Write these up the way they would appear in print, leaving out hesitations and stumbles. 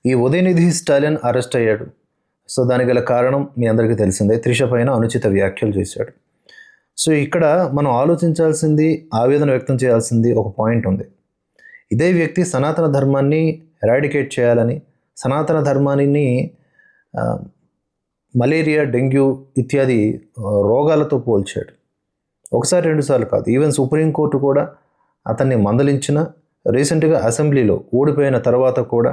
ఈ ఉదయనిధి స్టాలిన్ అరెస్ట్ అయ్యాడు. సో దానికి గల కారణం మీ అందరికీ తెలిసిందే. త్రిష పైన అనుచిత వ్యాఖ్యలు చేశాడు. సో ఇక్కడ మనం ఆలోచించాల్సింది, ఆవేదన వ్యక్తం చేయాల్సింది ఒక పాయింట్ ఉంది. ఇదే వ్యక్తి సనాతన ధర్మాన్ని ఎరాడికేట్ చేయాలని, సనాతన ధర్మాన్ని మలేరియా, డెంగ్యూ ఇత్యాది రోగాలతో పోల్చాడు. ఒకసారి రెండుసార్లు కాదు, ఈవెన్ సుప్రీంకోర్టు కూడా అతన్ని మందలించిన, రీసెంట్గా అసెంబ్లీలో ఓడిపోయిన తర్వాత కూడా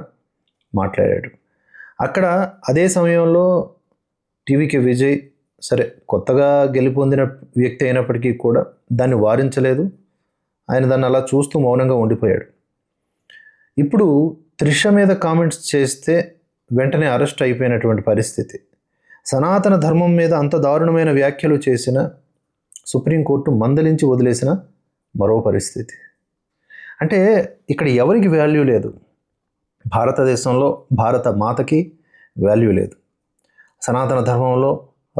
మాట్లాడాడు. అక్కడ అదే సమయంలో టీవీకే విజయ్ సరే కొత్తగా గెలుపొందిన వ్యక్తి అయినప్పటికీ కూడా దాన్ని వారించలేదు. ఆయన దాన్ని అలా చూస్తూ మౌనంగా ఉండిపోయాడు. ఇప్పుడు త్రిష మీద కామెంట్స్ చేస్తే వెంటనే అరెస్ట్ అయిపోయినటువంటి పరిస్థితి. సనాతన ధర్మం మీద అంత దారుణమైన వ్యాఖ్యలు చేసిన సుప్రీంకోర్టు మందలించి వదిలేసిన మరో పరిస్థితి. అంటే ఇక్కడ ఎవరికి వాల్యూ లేదు. భారతదేశంలో భారత మాతకి వాల్యూ లేదు. సనాతన ధర్మంలో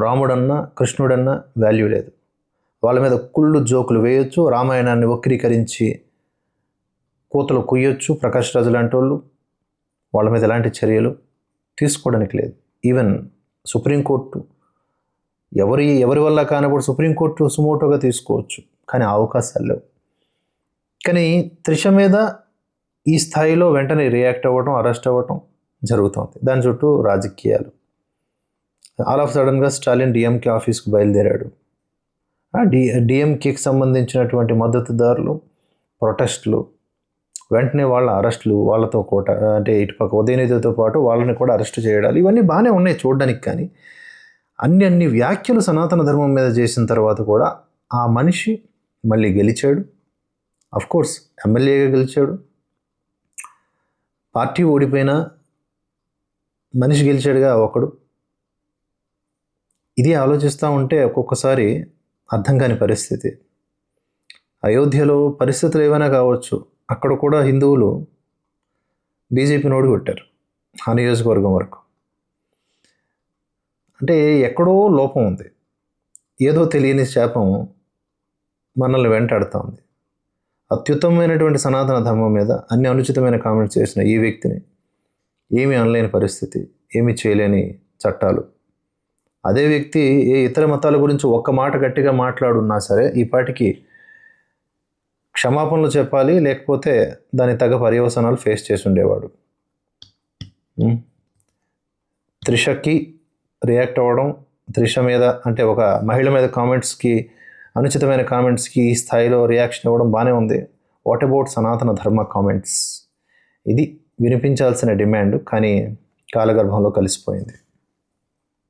రాముడన్నా కృష్ణుడన్నా వాల్యూ లేదు. వాళ్ళ మీద కుళ్ళు జోకులు వేయొచ్చు, రామాయణాన్ని వక్రీకరించి కోతలు కుయ్యొచ్చు. ప్రకాష్ రాజు లాంటి వాళ్ళు, వాళ్ళ మీద ఎలాంటి చర్యలు తీసుకోవడానికి లేదు. ఈవెన్ సుప్రీంకోర్టు ఎవరి వల్ల కానప్పుడు సుప్రీంకోర్టు సుమోటోగా తీసుకోవచ్చు, కానీ ఆ అవకాశాలు లేవు. కానీ త్రిష మీద ఈ స్థాయిలో వెంటనే రియాక్ట్ అవ్వడం, అరెస్ట్ అవ్వటం జరుగుతుంది. దాని చుట్టూ రాజకీయాలు. ఆల్ ఆఫ్ సడన్గా స్టాలిన్ డిఎంకే ఆఫీస్కు బయలుదేరాడు. డిఎంకేకి సంబంధించినటువంటి మద్దతుదారులు ప్రొటెస్టులు, వెంటనే వాళ్ళ అరెస్టులు, వాళ్ళతో కూడా అంటే ఇటుపక్క ఉదయనిధితో పాటు వాళ్ళని కూడా అరెస్ట్ చేయడాలు, ఇవన్నీ బాగానే ఉన్నాయి చూడడానికి. కానీ అన్ని వ్యాఖ్యలు సనాతన ధర్మం మీద చేసిన తర్వాత కూడా ఆ మనిషి మళ్ళీ గెలిచాడు. అఫ్కోర్స్ ఎమ్మెల్యేగా గెలిచాడు. పార్టీ ఓడిపోయినా మనిషి గెలిచాడుగా ఒకడు. ఇది ఆలోచిస్తూ ఉంటే ఒక్కొక్కసారి అర్థం కాని పరిస్థితి. అయోధ్యలో పరిస్థితులు ఏమైనా కావచ్చు, అక్కడ కూడా హిందువులు బీజేపీని ఓడిగొట్టారు ఆ నియోజకవర్గం వరకు. అంటే ఎక్కడో లోపం ఉంది. ఏదో తెలియని శాపం మనల్ని వెంటాడుతూ ఉంది. అత్యుత్తమమైనటువంటి సనాతన ధర్మం మీద అన్ని అనుచితమైన కామెంట్స్ చేసిన ఈ వ్యక్తిని ఏమీ అనలేని పరిస్థితి, ఏమీ చేయలేని చట్టాలు. అదే వ్యక్తి ఏ ఇతర మతాల గురించి ఒక్క మాట గట్టిగా మాట్లాడున్నా సరే ఈ పాటికి క్షమాపణలు చెప్పాలి, లేకపోతే దాని తగ్గ పర్యవసానాలు ఫేస్ చేసి ఉండేవాడు. త్రిషకి రియాక్ట్ అవ్వడం, త్రిష మీద అంటే ఒక మహిళ మీద కామెంట్స్కి, అనుచితమైన కామెంట్స్కి ఈ స్థాయిలో రియాక్షన్ ఇవ్వడం బాగానే ఉంది. వాట్ అబౌట్ సనాతన ధర్మ కామెంట్స్? ఇది వినిపించాల్సిన డిమాండ్, కానీ కాలగర్భంలో కలిసిపోయింది.